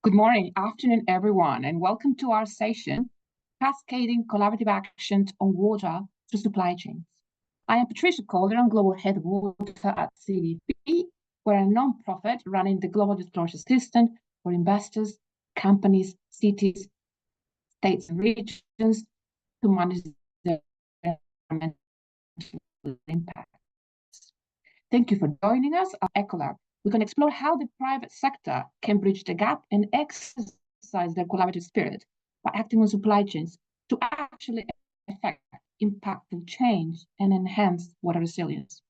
Good morning, afternoon, everyone, and welcome to our session, Cascading Collaborative Actions on Water through Supply Chains. I am Patricia Calderon, Global Head of Water at CDP. We're a non-profit running the global disclosure system for investors, companies, cities, states, and regions to manage their environmental impacts. Thank you for joining us at EcoLab. We can explore how the private sector can bridge the gap and exercise their collaborative spirit by acting on supply chains to actually affect impactful change and enhance water resilience.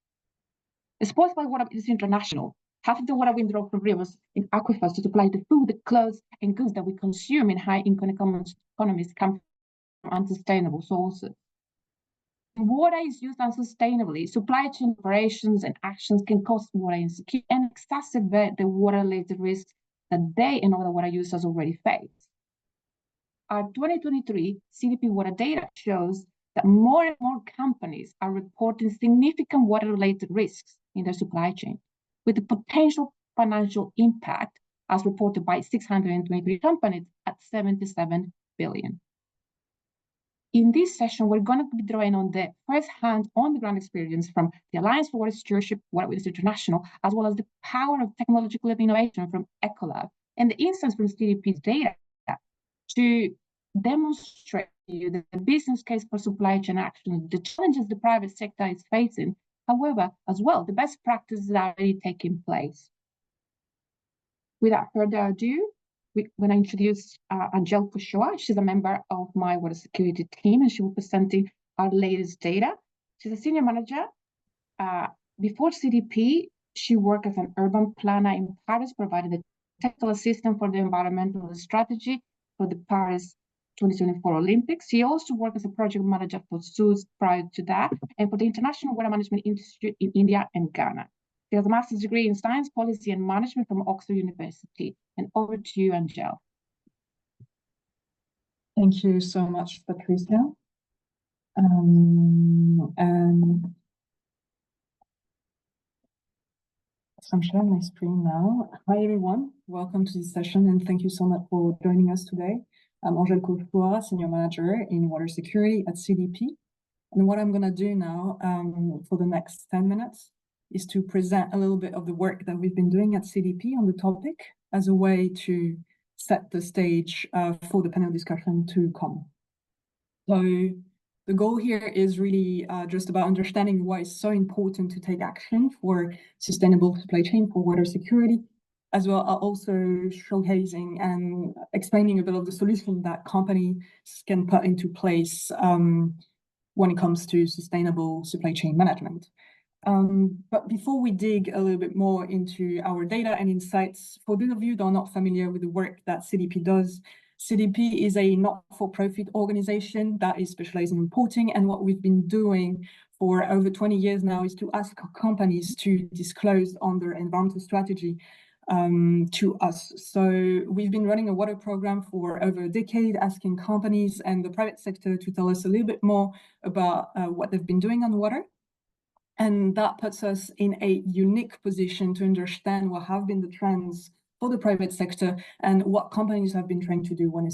Exposed by Water is international. Half of the water we draw from rivers in aquifers to supply the food, the clothes, and goods that we consume in high-income economies come from unsustainable sources. Water is used unsustainably. Supply chain operations and actions can cause water insecurity and exacerbate the water-related risks that they and other water users already face. Our 2023 CDP water data shows that more and more companies are reporting significant water-related risks in their supply chain, with the potential financial impact, as reported by 623 companies, at $77 billion. In this session, we're going to be drawing on the first-hand, on-the-ground experience from the Alliance for Water Stewardship, Water International, as well as the power of technological innovation from EcoLab and the insights from CDP's data to demonstrate to you the business case for supply chain action, the challenges the private sector is facing, however, as well, the best practices that are already taking place. Without further ado, when I introduce Angel Pushoa, she's a member of my water security team, and she will be presenting our latest data. She's a senior manager. Before CDP, she worked as an urban planner in Paris, providing the technical assistance for the environmental strategy for the Paris 2024 Olympics. She also worked as a project manager for SUS prior to that, and for the International Water Management Institute in India and Ghana. She has a master's degree in science, policy, and management from Oxford University. And over to you, Angel. Thank you so much, Patricia. And so I'm sharing my screen now. Hi, everyone. Welcome to this session, and thank you so much for joining us today. I'm Angel Pushoa, Senior Manager in Water Security at CDP. And what I'm going to do now for the next 10 minutes is to present a little bit of the work that we've been doing at CDP on the topic as a way to set the stage for the panel discussion to come. So the goal here is really just about understanding why it's so important to take action for sustainable supply chain for water security, as well as also showcasing and explaining a bit of the solution that companies can put into place when it comes to sustainable supply chain management. But before we dig a little bit more into our data and insights, for those of you that are not familiar with the work that CDP does, CDP is a not-for-profit organization that is specialized in reporting, and what we've been doing for over 20 years now is to ask companies to disclose on their environmental strategy to us. So we've been running a water program for over a decade, asking companies and the private sector to tell us a little bit more about what they've been doing on water. And that puts us in a unique position to understand what have been the trends for the private sector and what companies have been trying to do when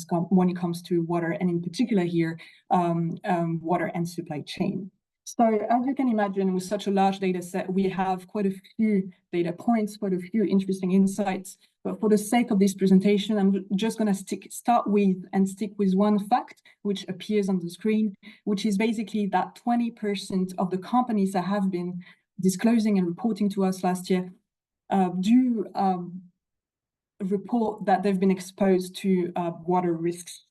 it comes to water, and in particular here, water and supply chain. So as you can imagine, with such a large data set, we have quite a few data points, quite a few interesting insights. But for the sake of this presentation, I'm just going to start with one fact, which appears on the screen, which is basically that 20% of the companies that have been disclosing and reporting to us last year do report that they've been exposed to water risks,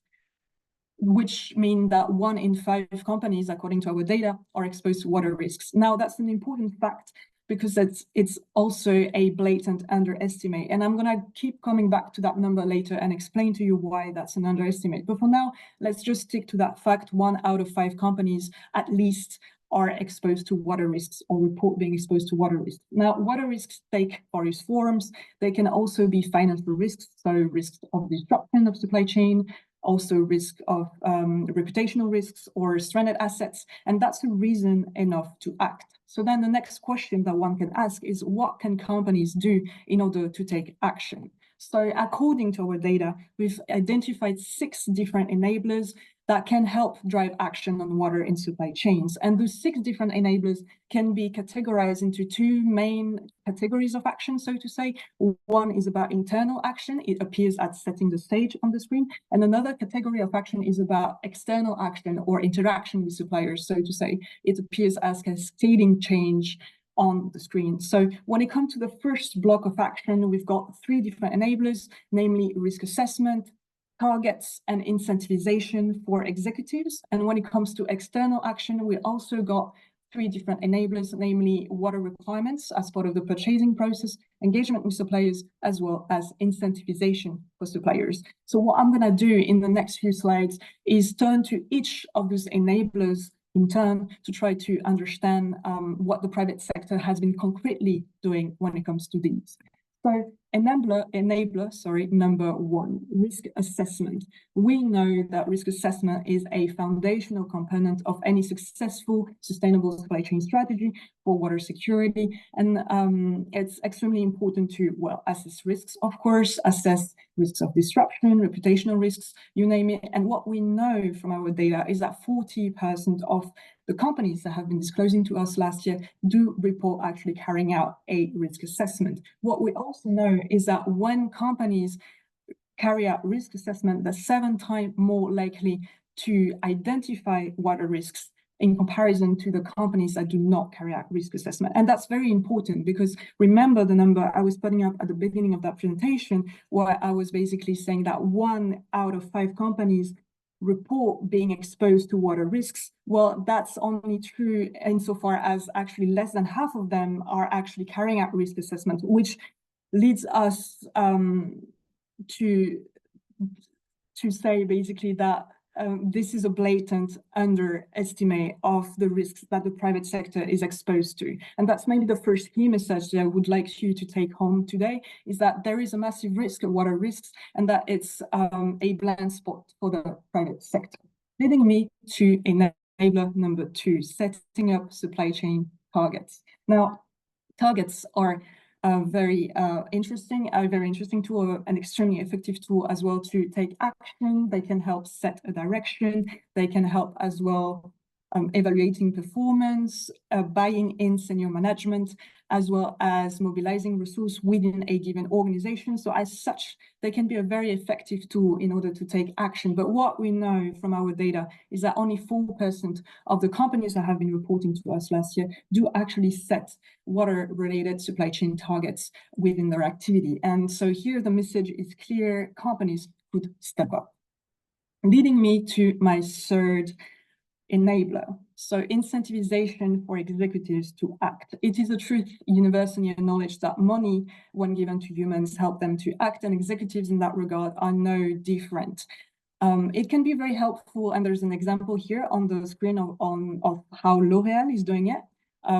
which mean that 1 in 5 companies, according to our data, are exposed to water risks. Now, that's an important fact because it's also a blatant underestimate. And I'm going to keep coming back to that number later and explain to you why that's an underestimate. But for now, let's just stick to that fact. 1 out of 5 companies, at least, are exposed to water risks or report being exposed to water risks. Now, water risks take various forms. They can also be financial risks, so risks of disruption of supply chain, also risk of reputational risks or stranded assets, and that's a reason enough to act. So then the next question that one can ask is, what can companies do in order to take action? So according to our data, we've identified 6 different enablers that can help drive action on water in supply chains. And those 6 different enablers can be categorized into 2 main categories of action, so to say. One is about internal action. It appears as setting the stage on the screen. And another category of action is about external action or interaction with suppliers, so to say. It appears as cascading change on the screen. So when it comes to the first block of action, we've got 3 different enablers, namely risk assessment, targets, and incentivization for executives. And when it comes to external action, we also got 3 different enablers, namely water requirements as part of the purchasing process, engagement with suppliers, as well as incentivization for suppliers. So what I'm going to do in the next few slides is turn to each of those enablers in turn to try to understand what the private sector has been concretely doing when it comes to these. So enabler number 1, risk assessment. We know that risk assessment is a foundational component of any successful sustainable supply chain strategy for water security. And it's extremely important to, well, assess risks, of course, assess risks of disruption, reputational risks, you name it. And what we know from our data is that 40% of the companies that have been disclosing to us last year do report actually carrying out a risk assessment. What we also know is that when companies carry out risk assessment, they're 7 times more likely to identify water risks in comparison to the companies that do not carry out risk assessment. And that's very important because remember the number I was putting up at the beginning of that presentation, where I was basically saying that 1 out of 5 companies report being exposed to water risks. Well, that's only true insofar as actually less than half of them are actually carrying out risk assessment, which leads us to say basically that this is a blatant underestimate of the risks that the private sector is exposed to. And that's maybe the first key message that I would like you to take home today, is that there is a massive risk of water risks and that it's a blind spot for the private sector. Leading me to enabler number 2, setting up supply chain targets. Now, targets are very interesting tool, an extremely effective tool as well to take action. They can help set a direction. They can help as well evaluating performance, buying in senior management, as well as mobilizing resources within a given organization. So as such, they can be a very effective tool in order to take action. But what we know from our data is that only 4% of the companies that have been reporting to us last year do actually set water-related supply chain targets within their activity. And so here the message is clear: companies could step up. Leading me to my third enabler. So incentivization for executives to act. It is a truth universally acknowledged that money, when given to humans, help them to act, and executives in that regard are no different. It can be very helpful, and there's an example here on the screen of how L'Oréal is doing it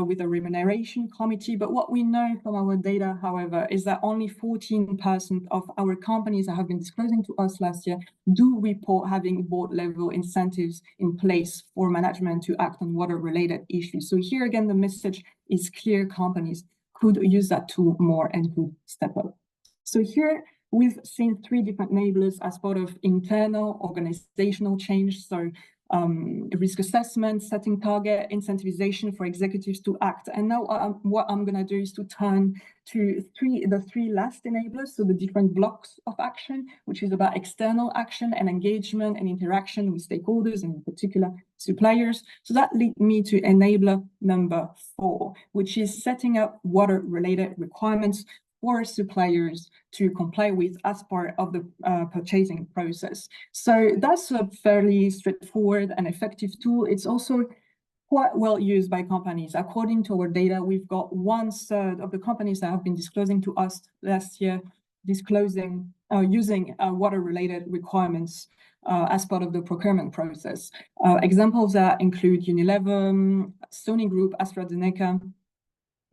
with a remuneration committee. But what we know from our data, however, is that only 14% of our companies that have been disclosing to us last year do report having board-level incentives in place for management to act on water-related issues. So here again, the message is clear: companies could use that tool more and could step up. So here we've seen 3 different enablers as part of internal organizational change. So risk assessment, setting target, incentivization for executives to act. And now what I'm going to do is to turn to the 3 last enablers, so the different blocks of action, which is about external action and engagement and interaction with stakeholders, and in particular suppliers. So that leads me to enabler number 4, which is setting up water-related requirements for suppliers to comply with as part of the purchasing process. So that's a fairly straightforward and effective tool. It's also quite well used by companies. According to our data, we've got 1/3 of the companies that have been disclosing to us last year, using water-related requirements as part of the procurement process. Examples that include Unilever, Sony Group, AstraZeneca,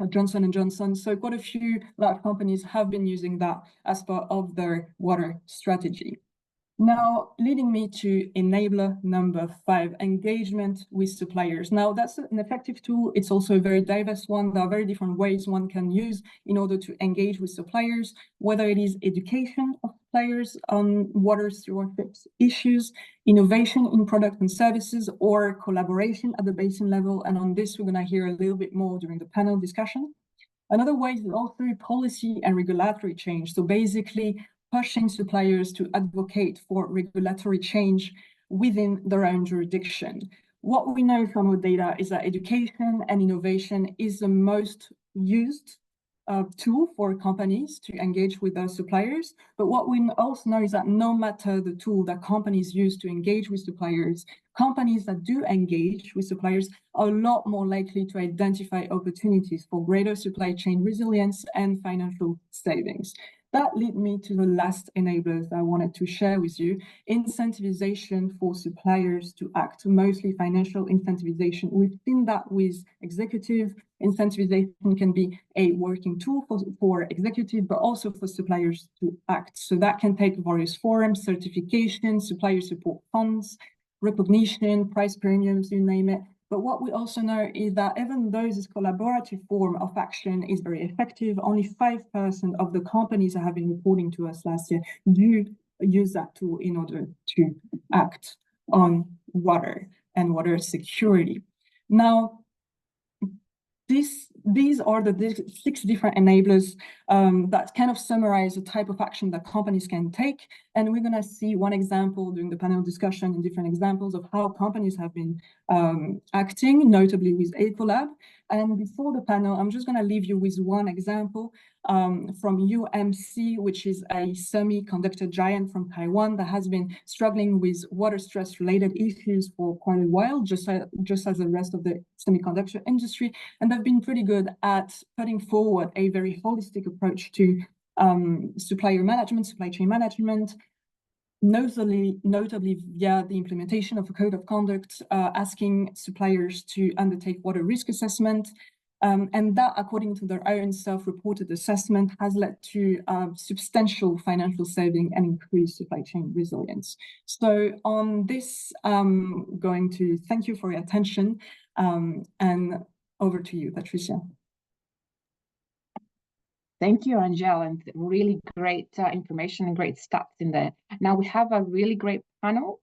Johnson & Johnson. So quite a few large companies have been using that as part of their water strategy. Now, leading me to enabler number 5, engagement with suppliers. Now, that's an effective tool. It's also a very diverse one. There are very different ways one can use in order to engage with suppliers, whether it is education of suppliers on water stewardship issues, innovation in product and services, or collaboration at the basin level. And on this, we're going to hear a little bit more during the panel discussion. Another way is all through policy and regulatory change. So basically, pushing suppliers to advocate for regulatory change within their own jurisdiction. What we know from our data is that education and innovation is the most used tool for companies to engage with their suppliers. But what we also know is that no matter the tool that companies use to engage with suppliers, companies that do engage with suppliers are a lot more likely to identify opportunities for greater supply chain resilience and financial savings. That leads me to the last enablers that I wanted to share with you, incentivization for suppliers to act, mostly financial incentivization. We've seen that with executive incentivization can be a working tool for executive, but also for suppliers to act. So that can take various forms, certification, supplier support funds, recognition, price premiums, you name it. But what we also know is that even though this collaborative form of action is very effective, only 5% of the companies that have been reporting to us last year do use that tool in order to act on water and water security. Now, these are the 6 different enablers that kind of summarize the type of action that companies can take. And we're going to see one example during the panel discussion and different examples of how companies have been acting, notably with Ecolab. And before the panel, I'm just going to leave you with one example from UMC, which is a semiconductor giant from Taiwan that has been struggling with water stress related issues for quite a while, just as the rest of the semiconductor industry. And they've been pretty good at putting forward a very holistic approach to supplier management, supply chain management, notably via the implementation of a code of conduct, asking suppliers to undertake water risk assessment. And that, according to their own self-reported assessment, has led to substantial financial saving and increased supply chain resilience. So on this, I'm going to thank you for your attention, and over to you, Patricia. Thank you, Angel, and really great information and great stats in there. Now we have a really great panel.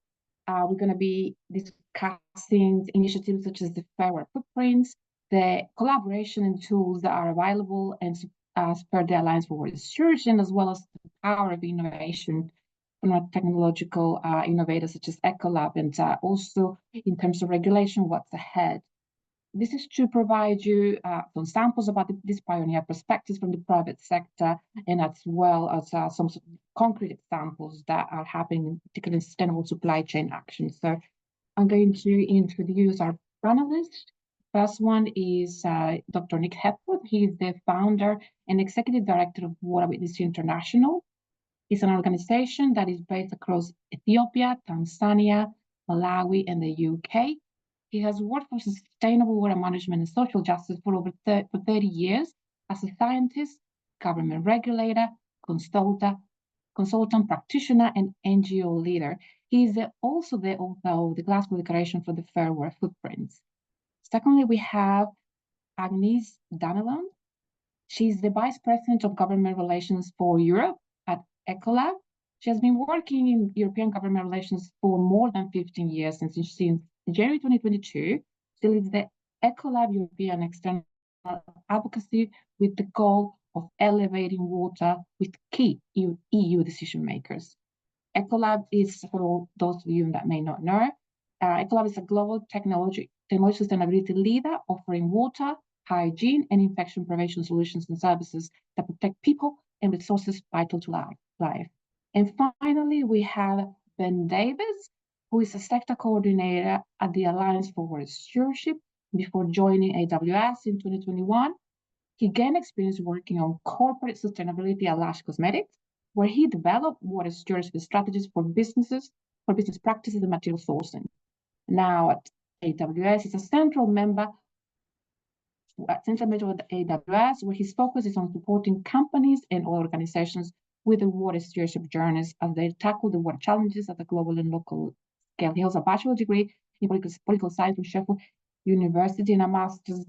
We're going to be discussing initiatives such as the Fair Water Footprints, the collaboration and tools that are available, and as per the Alliance for Water Stewardship, as well as the power of innovation from technological innovators such as Ecolab, and also in terms of regulation, what's ahead. This is to provide you some samples about these pioneer perspectives from the private sector, and as well as some concrete examples that are happening, particularly in sustainable supply chain action. So I'm going to introduce our panelists. First one is Dr. Nick Hepworth. He's the founder and executive director of Water Witness International. It's an organization that is based across Ethiopia, Tanzania, Malawi, and the UK. He has worked for sustainable water management and social justice for over 30 years as a scientist, government regulator, consultant, practitioner, and NGO leader. He is also the author of the Glasgow Declaration for the Fair Water Footprints. Secondly, we have Agnes Danelon. She's the Vice President of Government Relations for Europe at Ecolab. She has been working in European government relations for more than 15 years, and since January 2022, she leads the Ecolab European External Advocacy with the goal of elevating water with key EU decision makers. Ecolab is, for those of you that may not know, Ecolab is a global technology sustainability leader offering water, hygiene, and infection prevention solutions and services that protect people and resources vital to life. And finally, we have Ben Davis, who is a sector coordinator at the Alliance for Water Stewardship. Before joining AWS in 2021, he gained experience working on corporate sustainability at Lush Cosmetics, where he developed water stewardship strategies for business practices and material sourcing. Now at AWS, he's a central member of AWS, where his focus is on supporting companies and organizations with the water stewardship journeys as they tackle the water challenges at the global and local scale. He has a bachelor degree in political science from Sheffield University and a master's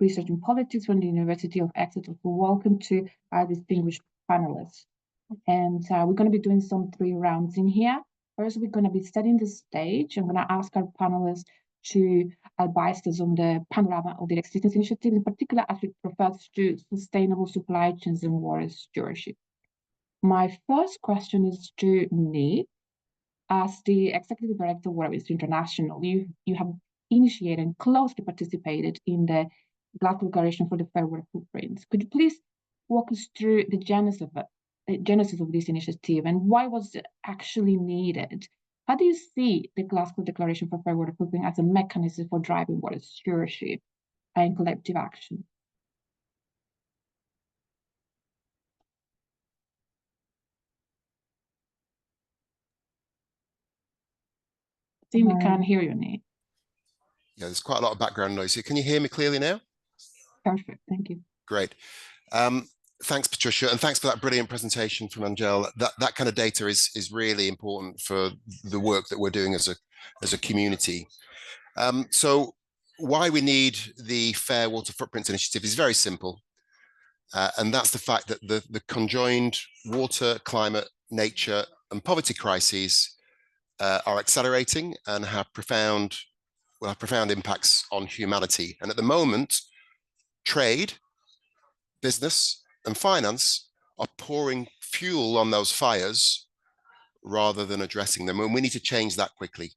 research in politics from the University of Exeter. So welcome to our distinguished panelists. And we're going to be doing some 3 rounds in here. First, we're going to be setting the stage. I'm going to ask our panelists to advise us on the panorama of the existing initiative, in particular as it refers to sustainable supply chains and water stewardship. My first question is to Nick. As the Executive Director of Water International, you have initiated and closely participated in the Glasgow Declaration for the Fair Water Footprint. Could you please walk us through the genesis of this initiative and why was it actually needed? How do you see the Glasgow Declaration for Fair Water Footprint as a mechanism for driving water stewardship and collective action? Tim, we can't hear you, Nick. Yeah, there's quite a lot of background noise here. Can you hear me clearly now? Perfect, thank you. Great. Thanks, Patricia, and thanks for that brilliant presentation from Angel. That kind of data is really important for the work that we're doing as a community. So why we need the Fair Water Footprints Initiative is very simple. And that's the fact that the conjoined water, climate, nature, and poverty crises are accelerating and will have profound impacts on humanity. And at the moment, trade, business, and finance are pouring fuel on those fires rather than addressing them. And we need to change that quickly.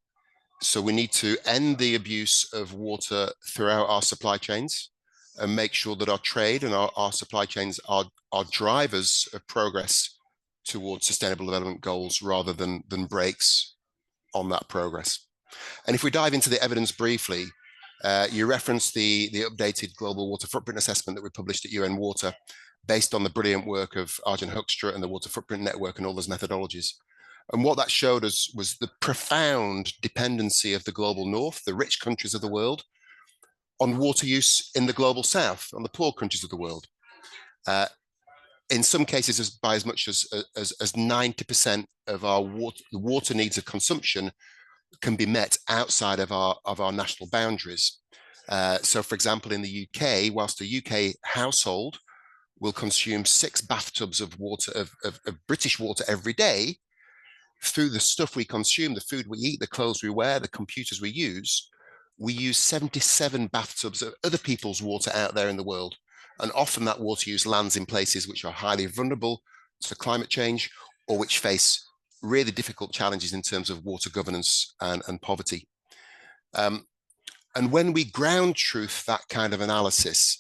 So we need to end the abuse of water throughout our supply chains and make sure that our trade and our supply chains are drivers of progress towards sustainable development goals rather than brakes on that progress. And if we dive into the evidence briefly, you referenced the updated Global Water Footprint Assessment that we published at UN Water, based on the brilliant work of Arjen Hoekstra and the Water Footprint Network and all those methodologies. And what that showed us was the profound dependency of the global north, the rich countries of the world, on water use in the global south, on the poor countries of the world. In some cases, by as much as 90% of our water needs of consumption can be met outside of our national boundaries. So, for example, in the UK, whilst a UK household will consume 6 bathtubs of water, of British water every day, through the stuff we consume, the food we eat, the clothes we wear, the computers we use 77 bathtubs of other people's water out there in the world. And often that water use lands in places which are highly vulnerable to climate change or which face really difficult challenges in terms of water governance and poverty. And when we ground truth that kind of analysis,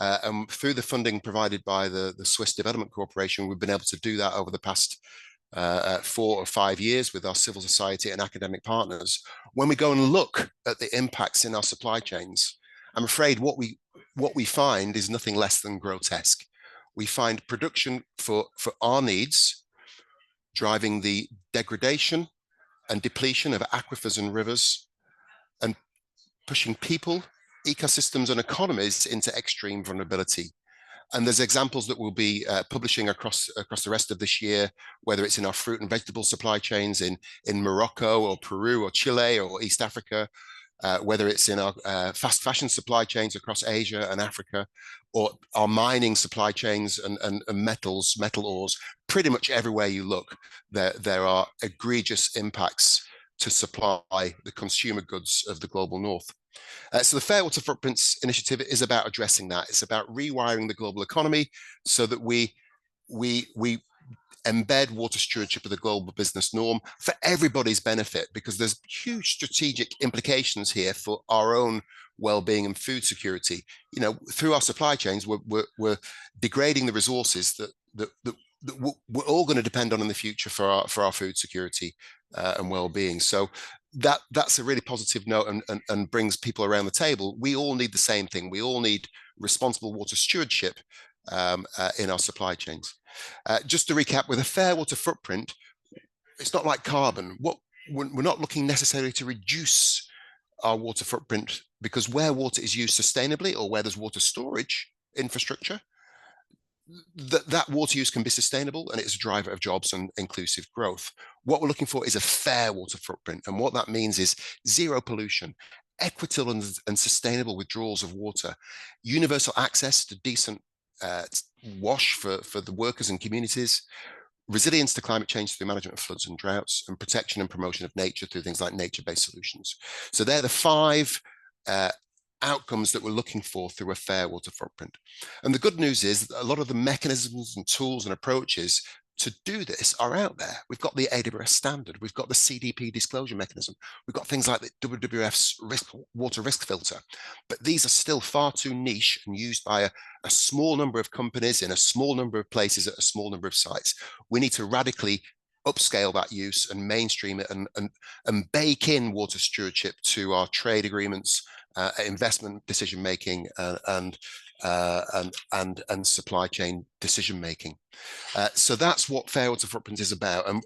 and through the funding provided by the Swiss Development Corporation, we've been able to do that over the past 4 or 5 years with our civil society and academic partners. When we go and look at the impacts in our supply chains, I'm afraid what we find is nothing less than grotesque. We find production for our needs driving the degradation and depletion of aquifers and rivers and pushing people, ecosystems, and economies into extreme vulnerability. And there's examples that we'll be publishing across the rest of this year, whether it's in our fruit and vegetable supply chains in Morocco or Peru or Chile or East Africa, whether it's in our fast fashion supply chains across Asia and Africa, or our mining supply chains and metal ores. Pretty much everywhere you look, there are egregious impacts to supply the consumer goods of the global north. So the Fair Water Footprints Initiative is about addressing that. It's about rewiring the global economy so that we embed water stewardship as a global business norm for everybody's benefit, because there's huge strategic implications here for our own well-being and food security. You know, through our supply chains, we're degrading the resources that we're all going to depend on in the future for our food security and well-being. So that's a really positive note and brings people around the table. We all need the same thing. We all need responsible water stewardship in our supply chains. Just to recap, with a fair water footprint, it's not like carbon. We're not looking necessarily to reduce our water footprint, because where water is used sustainably or where there's water storage infrastructure, that water use can be sustainable, and it's a driver of jobs and inclusive growth. What we're looking for is a fair water footprint, and what that means is zero pollution, equitable and sustainable withdrawals of water, universal access to decent wash for the workers and communities, resilience to climate change through management of floods and droughts, and protection and promotion of nature through things like nature-based solutions. So they're the 5 outcomes that we're looking for through a fair water footprint. And the good news is that a lot of the mechanisms and tools and approaches to do this are out there. We've got the AWS standard, we've got the CDP disclosure mechanism, we've got things like the WWF's water risk filter, but these are still far too niche and used by a small number of companies in a small number of places at a small number of sites. We need to radically upscale that use and mainstream it and bake in water stewardship to our trade agreements, investment decision making, and supply chain decision making. So that's what fair water footprint is about. And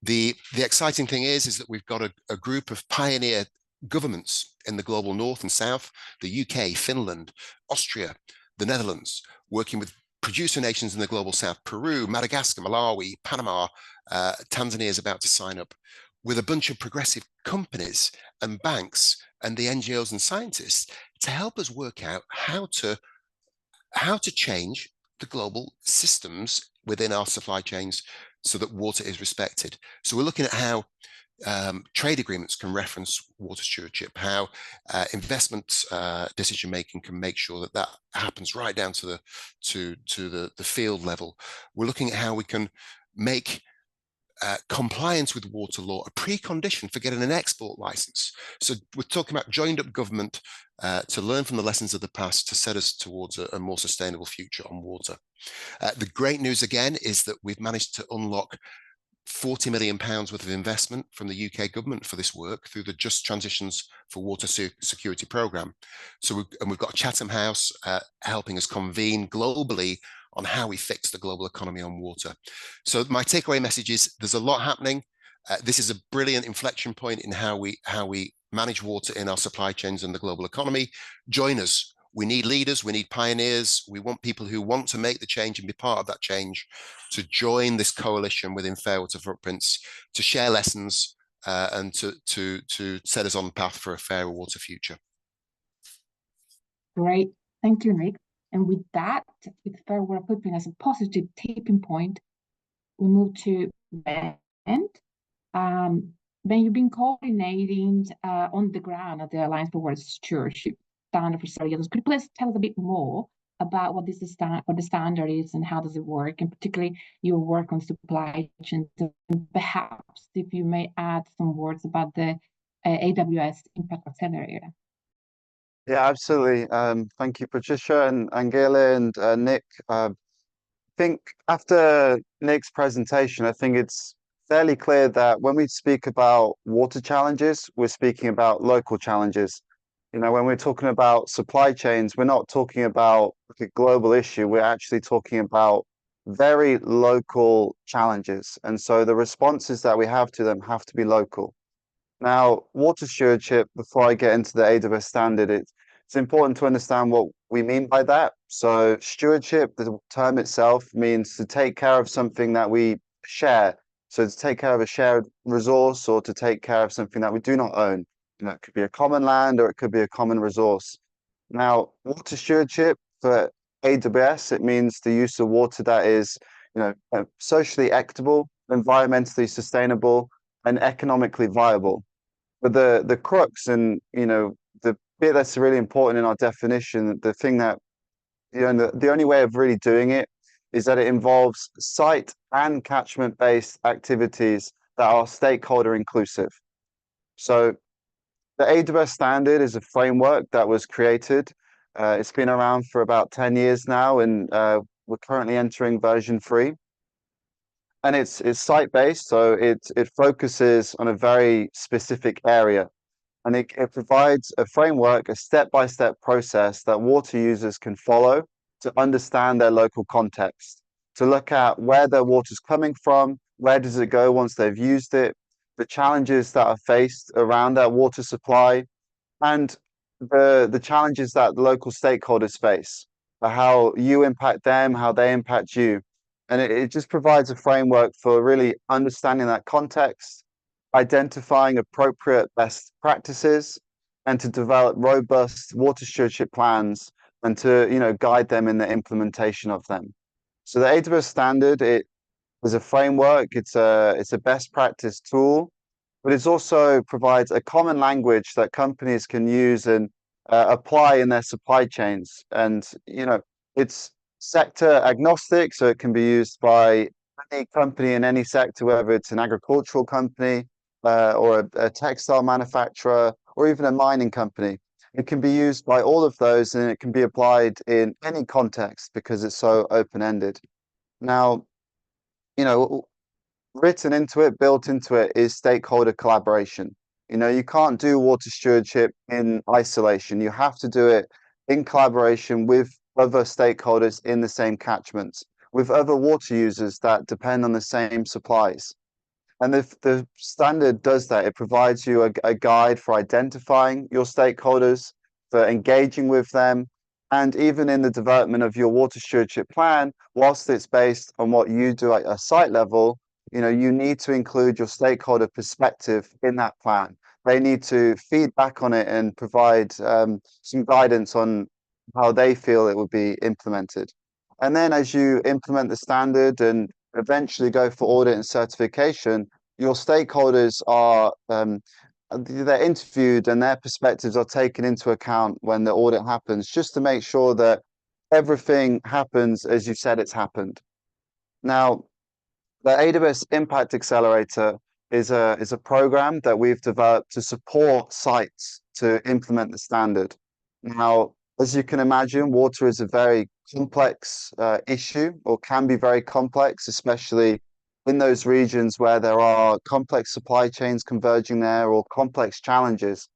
the exciting thing is that we've got a group of pioneer governments in the global north and south, the UK, Finland, Austria, the Netherlands, working with producer nations in the global south, Peru, Madagascar, Malawi, Panama, Tanzania is about to sign up, with a bunch of progressive companies and banks and the NGOs and scientists to help us work out how to change the global systems within our supply chains so that water is respected. So we're looking at how trade agreements can reference water stewardship, how investment decision making can make sure that happens right down to the field level. We're looking at how we can make compliance with water law a precondition for getting an export license. So we're talking about joined up government to learn from the lessons of the past to set us towards a more sustainable future on water. The great news again is that we've managed to unlock £40 million worth of investment from the UK government for this work through the Just Transitions for Water Security programme. So we've got Chatham House helping us convene globally on how we fix the global economy on water. So my takeaway message is there's a lot happening. This is a brilliant inflection point in how we manage water in our supply chains and the global economy. Join us. We need leaders, we need pioneers, we want people who want to make the change and be part of that change to join this coalition within Fair Water Footprints, to share lessons and to set us on the path for a fairer water future. Great, thank you, Nick. And with that, with Fair Water Footprint as a positive tipping point, we move to Ben. Ben, you've been coordinating on the ground at the Alliance for Water Stewardship standard for several years. Could you please tell us a bit more about what the standard is and how does it work, and particularly your work on supply chains, and perhaps if you may add some words about the AWS impact accelerator? Yeah, absolutely. Thank you, Patricia and Angela and Nick. I think after Nick's presentation, I think it's fairly clear that when we speak about water challenges, we're speaking about local challenges. You know, when we're talking about supply chains, we're not talking about a global issue. We're actually talking about very local challenges. And so the responses that we have to them have to be local. Now, water stewardship, before I get into the AWS standard, it's important to understand what we mean by that. So stewardship, the term itself, means to take care of something that we share. So to take care of a shared resource or to take care of something that we do not own. You know, it could be a common land or it could be a common resource. Now, water stewardship for AWS, it means the use of water that is, you know, socially equitable, environmentally sustainable, and economically viable. But the crux and, you know, the bit that's really important in our definition, the thing that, you know, the only way of really doing it is that it involves site and catchment-based activities that are stakeholder inclusive. So the AWS standard is a framework that was created. It's been around for about 10 years now, and we're currently entering version 3. And it's site-based, so it focuses on a very specific area. And it provides a framework, a step-by-step process that water users can follow to understand their local context, to look at where their water's coming from, where does it go once they've used it, the challenges that are faced around that water supply, and the challenges that the local stakeholders face. how you impact them, how they impact you. And it just provides a framework for really understanding that context, identifying appropriate best practices, and to develop robust water stewardship plans and to, guide them in the implementation of them. So the AWS standard, it is a framework, it's a best practice tool, but it also provides a common language that companies can use and apply in their supply chains. And, it's sector agnostic, so it can be used by any company in any sector, whether it's an agricultural company or a textile manufacturer or even a mining company. It can be used by all of those, and it can be applied in any context because it's so open-ended. Now, written into it, built into it is stakeholder collaboration. You can't do water stewardship in isolation. You have to do it in collaboration with other stakeholders in the same catchments, with other water users that depend on the same supplies. And the standard does that. It provides you a guide for identifying your stakeholders, for engaging with them, and even in the development of your water stewardship plan, whilst it's based on what you do at a site level, you need to include your stakeholder perspective in that plan. They need to feed back on it and provide some guidance on how they feel it would be implemented. And then as you implement the standard and eventually go for audit and certification, your stakeholders are they're interviewed and their perspectives are taken into account when the audit happens, just to make sure that everything happens as you said it's happened. Now, the AWS Impact Accelerator is a program that we've developed to support sites to implement the standard. Now, as you can imagine, water is a very complex issue, or can be very complex, especially in those regions where there are complex supply chains converging there or complex challenges.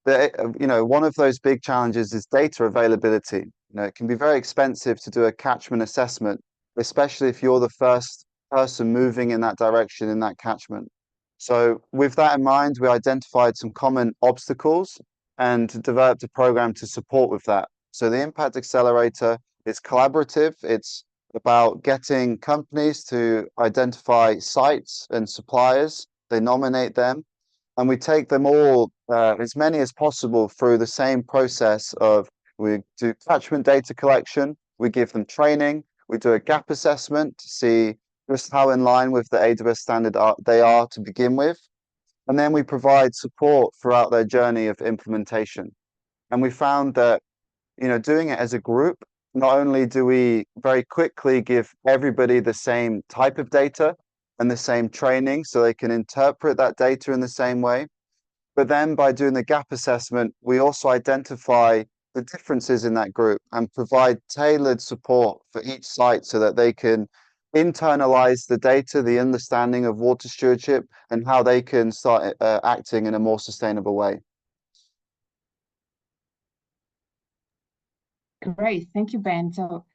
One of those big challenges is data availability. It can be very expensive to do a catchment assessment, especially if you're the first person moving in that direction in that catchment. So with that in mind, we identified some common obstacles and developed a program to support with that. So the Impact Accelerator is collaborative. It's about getting companies to identify sites and suppliers. They nominate them, and we take them all, as many as possible, through the same process of we do catchment data collection, we give them training, we do a gap assessment to see just how in line with the AWS standard they are to begin with. And then we provide support throughout their journey of implementation. And we found that, doing it as a group, not only do we very quickly give everybody the same type of data and the same training so they can interpret that data in the same way, but then by doing the gap assessment, we also identify the differences in that group and provide tailored support for each site so that they can internalize the data, the understanding of water stewardship, and how they can start acting in a more sustainable way. Great, thank you, Ben. So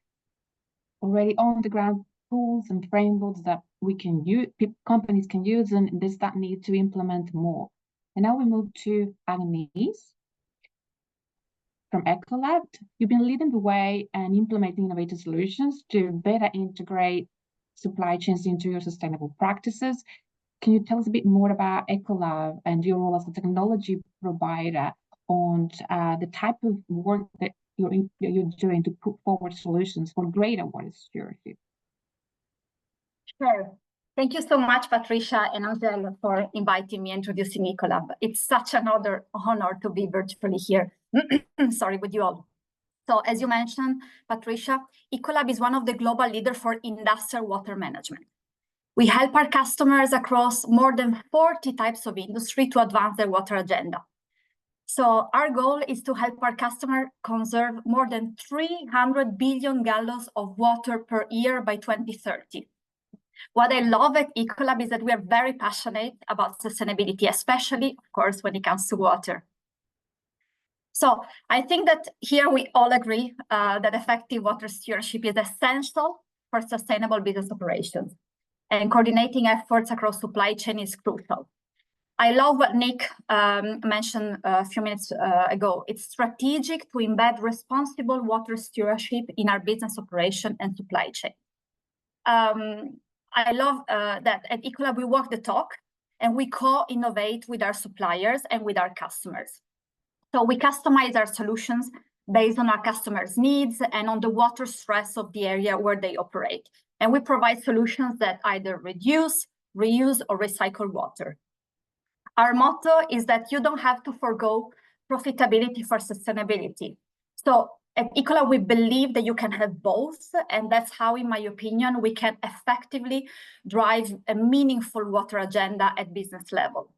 already on the ground tools and frameworks that we can use, companies can use, and does that need to implement more? And now we move to economies. From Ecolab, you've been leading the way and implementing innovative solutions to better integrate supply chains into your sustainable practices. Can you tell us a bit more about Ecolab and your role as a technology provider on the type of work that you're doing to put forward solutions for greater water stewardship? Sure. Thank you so much, Patricia and Angela, for inviting me and introducing Ecolab. It's such an honor to be virtually here. Sorry, with you all. So as you mentioned, Patricia, Ecolab is one of the global leaders for industrial water management. We help our customers across more than 40 types of industry to advance their water agenda. So our goal is to help our customer conserve more than 300 billion gallons of water per year by 2030. What I love at Ecolab is that we are very passionate about sustainability, especially, of course, when it comes to water. So I think that here we all agree that effective water stewardship is essential for sustainable business operations, and coordinating efforts across supply chain is crucial. I love what Nick mentioned a few minutes ago. It's strategic to embed responsible water stewardship in our business operation and supply chain. I love that at Ecolab we walk the talk and we co-innovate with our suppliers and with our customers. So we customize our solutions based on our customers' needs and on the water stress of the area where they operate. And we provide solutions that either reduce, reuse, or recycle water. Our motto is that you don't have to forgo profitability for sustainability. So at Ecolab, we believe that you can have both, and that's how, in my opinion, we can effectively drive a meaningful water agenda at business level.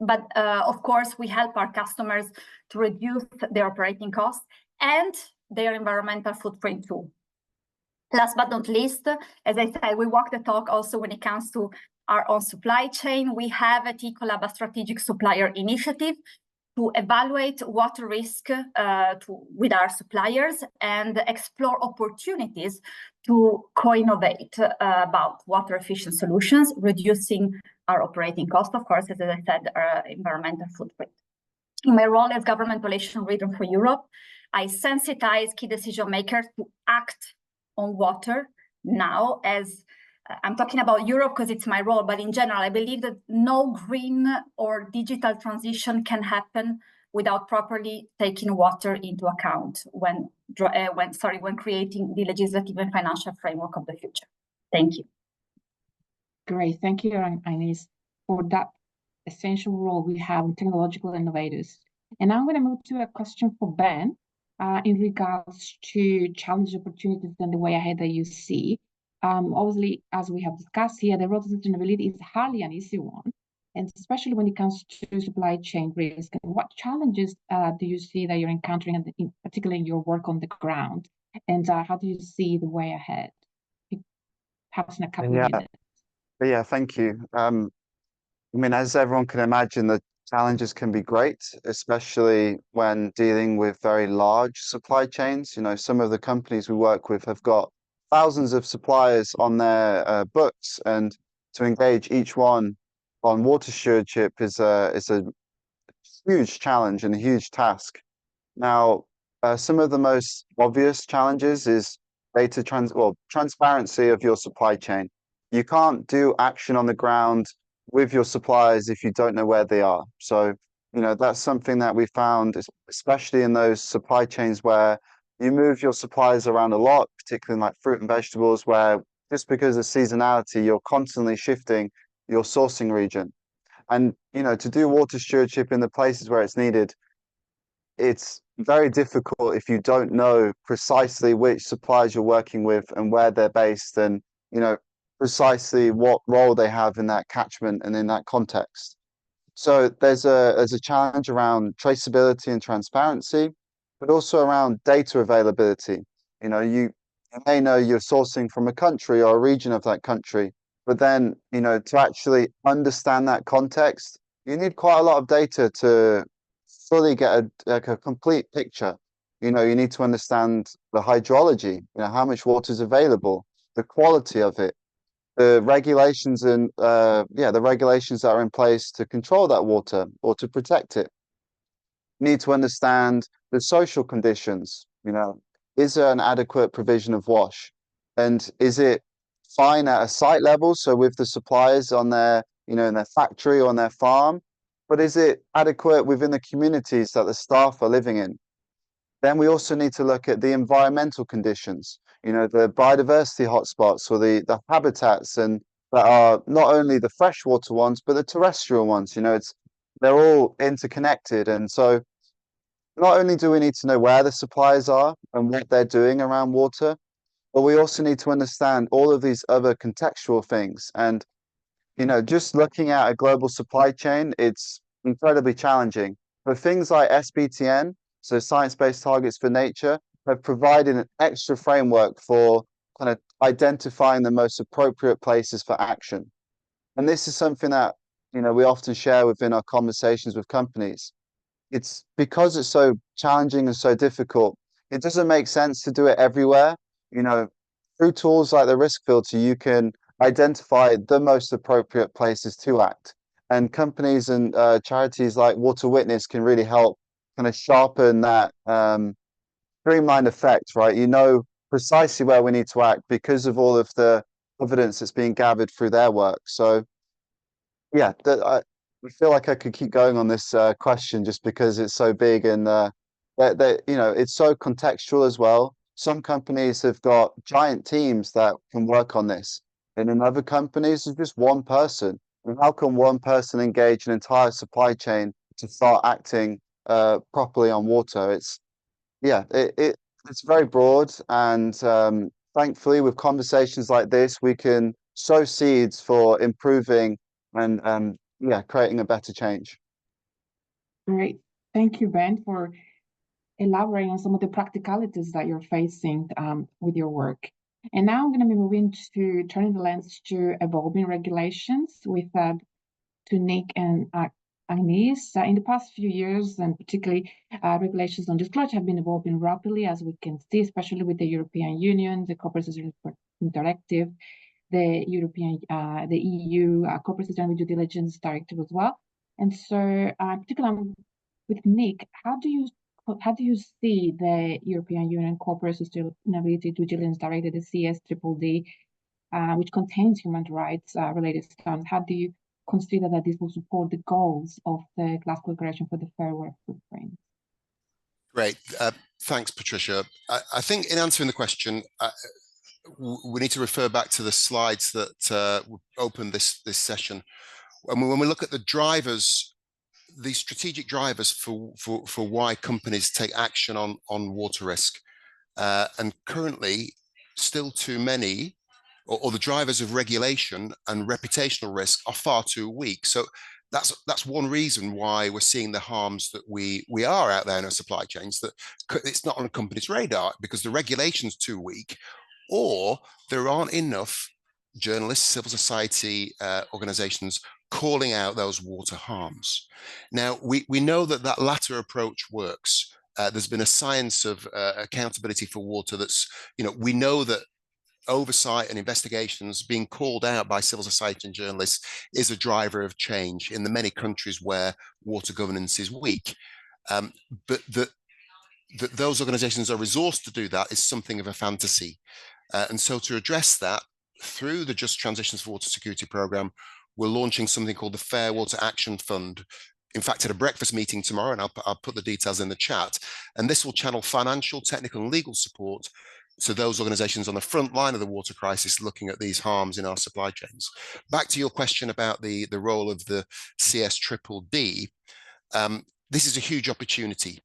But of course, we help our customers to reduce their operating costs and their environmental footprint too. Last but not least, as I said, we walk the talk also when it comes to our own supply chain. We have at Ecolab a strategic supplier initiative to evaluate water risk with our suppliers and explore opportunities to co-innovate about water efficient solutions, reducing our operating cost, of course, as I said, our environmental footprint. In my role as government relations leader for Europe, I sensitize key decision makers to act on water now. As I'm talking about Europe because it's my role, but in general, I believe that no green or digital transition can happen without properly taking water into account when creating the legislative and financial framework of the future. Thank you. Great, thank you, Ines, for that essential role we have with technological innovators. And now I'm going to move to a question for Ben in regards to challenge opportunities and the way ahead that you see. Obviously, as we have discussed here, the road to sustainability is hardly an easy one, and especially when it comes to supply chain risk. And what challenges do you see that you're encountering, particularly in your work on the ground? And how do you see the way ahead? Perhaps in a couple of minutes. Yeah, thank you. I mean, as everyone can imagine, the challenges can be great, especially when dealing with very large supply chains. You know, some of the companies we work with have got thousands of suppliers on their books, and to engage each one on water stewardship is a huge challenge and a huge task. Now, some of the most obvious challenges is transparency of your supply chain. You can't do action on the ground with your suppliers if you don't know where they are. So, you know, that's something that we found, especially in those supply chains where you move your suppliers around a lot, particularly in like fruit and vegetables, where just because of seasonality, you're constantly shifting your sourcing region. And, you know, to do water stewardship in the places where it's needed, it's very difficult if you don't know precisely which suppliers you're working with and where they're based, and, you know, precisely what role they have in that catchment and in that context. So there's a challenge around traceability and transparency, but also around data availability. You know, you may know you're sourcing from a country or a region of that country, but then, you know, to actually understand that context, you need quite a lot of data to fully get a complete picture. You know, you need to understand the hydrology, you know, how much water is available, the quality of it, the regulations and the regulations that are in place to control that water or to protect it. You need to understand the social conditions. You know, is there an adequate provision of wash, and is it fine at a site level, so with the suppliers on their, you know, in their factory or on their farm, but is it adequate within the communities that the staff are living in? Then we also need to look at the environmental conditions, you know, the biodiversity hotspots or the habitats, and that are not only the freshwater ones, but the terrestrial ones. You know, they're all interconnected. And so not only do we need to know where the suppliers are and what they're doing around water, but we also need to understand all of these other contextual things. And, you know, just looking at a global supply chain, it's incredibly challenging. But things like SBTN, so Science-Based Targets for Nature, have provided an extra framework for kind of identifying the most appropriate places for action. And this is something that, you know, we often share within our conversations with companies. It's because it's so challenging and so difficult, it doesn't make sense to do it everywhere. You know, through tools like the risk filter, you can identify the most appropriate places to act. And companies and charities like Water Witness can really help kind of sharpen that streamlined effect, right? You know precisely where we need to act because of all of the evidence that's being gathered through their work. So yeah, I feel like I could keep going on this question just because it's so big and you know, it's so contextual as well. Some companies have got giant teams that can work on this, and in other companies, there's just one person. And how can one person engage an entire supply chain to start acting properly on water? It's yeah, it's very broad, and thankfully, with conversations like this, we can sow seeds for improving and yeah, creating a better change. Great. Thank you, Ben, for elaborating on some of the practicalities that you're facing with your work. And now I'm going to be moving to turning the lens to evolving regulations with to Nick and Agnes. In the past few years, and particularly regulations on disclosure have been evolving rapidly, as we can see, especially with the European Union, the Corporate Social Directive, the EU Corporate Sustainable Due Diligence Directive as well. And so, particularly with Nick, how do you see the European Union Corporate Sustainability Due Diligence Directive, the CSDD, which contains human rights related standards? How do you consider that this will support the goals of the Glasgow Declaration for the Fair Work footprint? Great. Thanks, Patricia. I think in answering the question, we need to refer back to the slides that opened this session. When we look at the drivers, these strategic drivers for why companies take action on water risk, and currently still too many, or the drivers of regulation and reputational risk are far too weak. So that's one reason why we're seeing the harms that we are out there in our supply chains, that it's not on a company's radar because the regulation's too weak, or there aren't enough journalists, civil society organizations calling out those water harms. Now, we know that latter approach works. There's been a science of accountability for water that's, you know, we know that oversight and investigations being called out by civil society and journalists is a driver of change in the many countries where water governance is weak. But that those organizations are resourced to do that is something of a fantasy. And so to address that, through the Just Transitions for Water Security program, we're launching something called the Fair Water Action Fund. In fact, at a breakfast meeting tomorrow, and I'll put the details in the chat, and this will channel financial, technical, and legal support to those organizations on the front line of the water crisis looking at these harms in our supply chains. Back to your question about the role of the CSDD, this is a huge opportunity,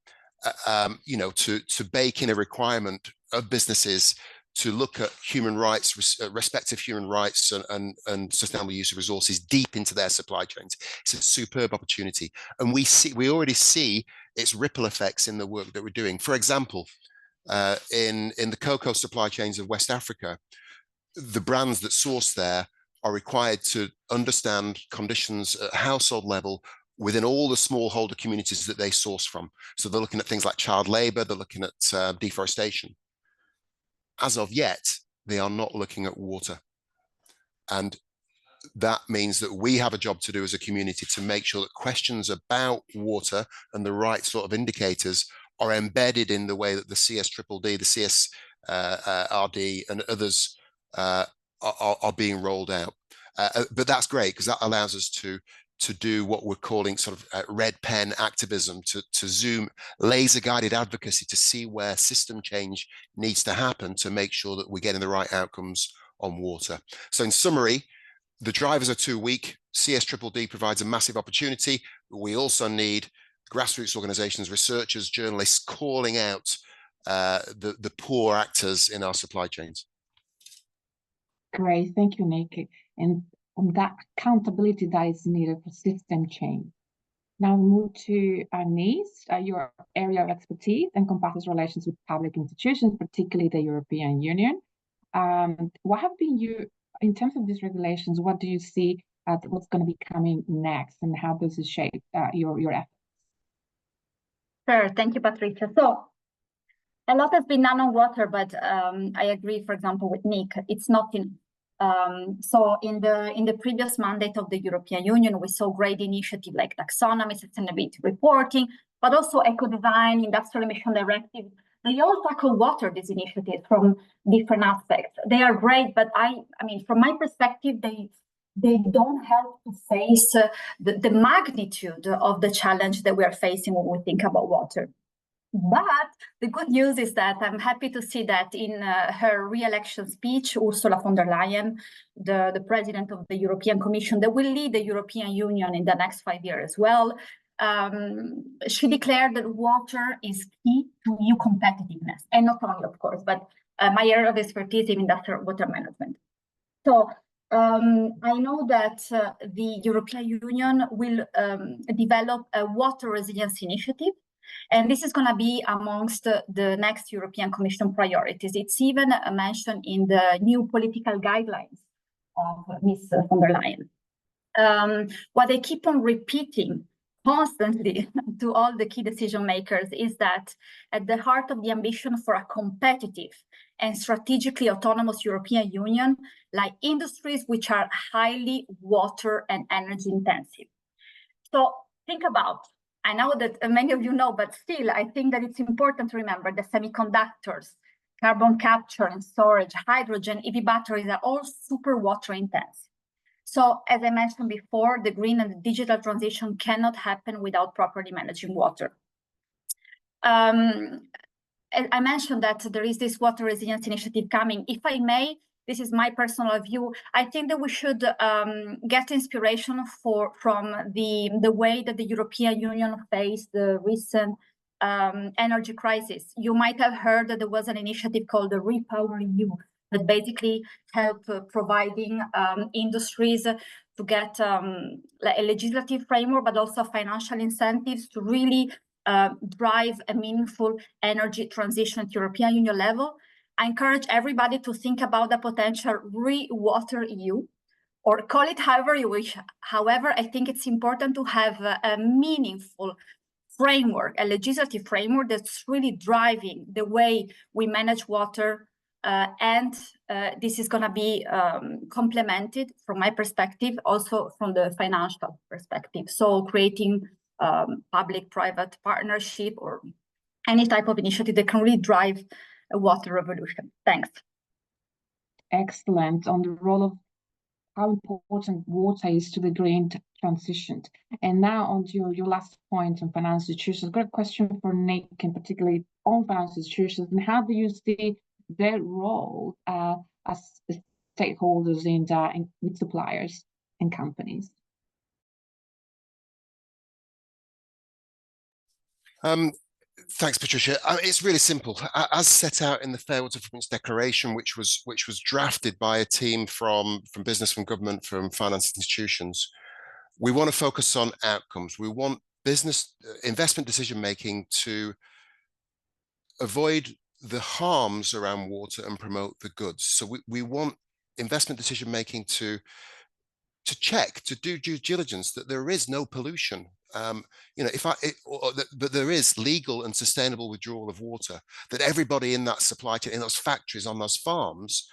you know, to bake in a requirement of businesses to look at human rights, respective human rights and sustainable use of resources deep into their supply chains. It's a superb opportunity. And we already see its ripple effects in the work that we're doing. For example, in the cocoa supply chains of West Africa, the brands that source there are required to understand conditions at household level within all the smallholder communities that they source from. So they're looking at things like child labor, they're looking at deforestation. As of yet, they are not looking at water. And that means that we have a job to do as a community to make sure that questions about water and the right sort of indicators are embedded in the way that the CSDD, the CSRD and others are being rolled out. But that's great because that allows us to do what we're calling sort of red pen activism, to zoom laser guided advocacy to see where system change needs to happen to make sure that we're getting the right outcomes on water. So in summary, the drivers are too weak. CSDD provides a massive opportunity, but we also need grassroots organizations, researchers, journalists calling out the poor actors in our supply chains. Great, thank you, Nick. And on that accountability that is needed for system change. Now we move to Agnes. Your area of expertise encompasses relations with public institutions, particularly the European Union. What have been in terms of these regulations, what do you see what's going to be coming next, and how does it shape your efforts? Sure, thank you, Patricia. So a lot has been done on water, but I agree, for example, with Nick, it's not enough. So in the previous mandate of the European Union, we saw great initiatives like taxonomy, sustainability reporting, but also eco-design, industrial emission directive. They all tackle water, these initiatives, from different aspects. They are great, but I mean, from my perspective, they don't help to face the magnitude of the challenge that we are facing when we think about water. But the good news is that I'm happy to see that in her re-election speech, Ursula von der Leyen, the president of the European Commission, that will lead the European Union in the next 5 years as well, she declared that water is key to EU competitiveness, and not only, of course, but my area of expertise in industrial water management. So I know that the European Union will develop a water resilience initiative, and this is going to be amongst the next European Commission priorities. It's even mentioned in the new political guidelines of Ms. von der Leyen. What they keep on repeating constantly to all the key decision makers is that at the heart of the ambition for a competitive and strategically autonomous European Union lie industries which are highly water and energy intensive. So think about, I know that many of you know, but still I think that it's important to remember that semiconductors, carbon capture and storage, hydrogen, EV batteries are all super water intensive. So as I mentioned before, the green and the digital transition cannot happen without properly managing water. I mentioned that there is this water resilience initiative coming. If I may, this is my personal view, I think that we should get inspiration from the way that the European Union faced the recent energy crisis. You might have heard that there was an initiative called the REPowerEU that basically help providing industries to get a legislative framework, but also financial incentives to really drive a meaningful energy transition at European Union level. I encourage everybody to think about the potential Water EU, or call it however you wish. However, I think it's important to have a meaningful framework, a legislative framework that's really driving the way we manage water, and this is going to be complemented, from my perspective, also from the financial perspective. So creating public-private partnership or any type of initiative that can really drive a water revolution. Thanks. Excellent. On the role of how important water is to the green transition. And now on to your last point on financial institutions. I've got a question for Nick, and particularly on financial institutions, and how do you see their role as stakeholders in with suppliers and companies? Thanks, Patricia. It's really simple. As set out in the Fair Water Performance Declaration, which was drafted by a team from business, from government, from finance institutions, we want to focus on outcomes. We want business investment decision making to avoid the harms around water and promote the goods. So we want investment decision making to check, to do due diligence that there is no pollution. You know, but there is legal and sustainable withdrawal of water, that everybody in that supply chain, in those factories, on those farms,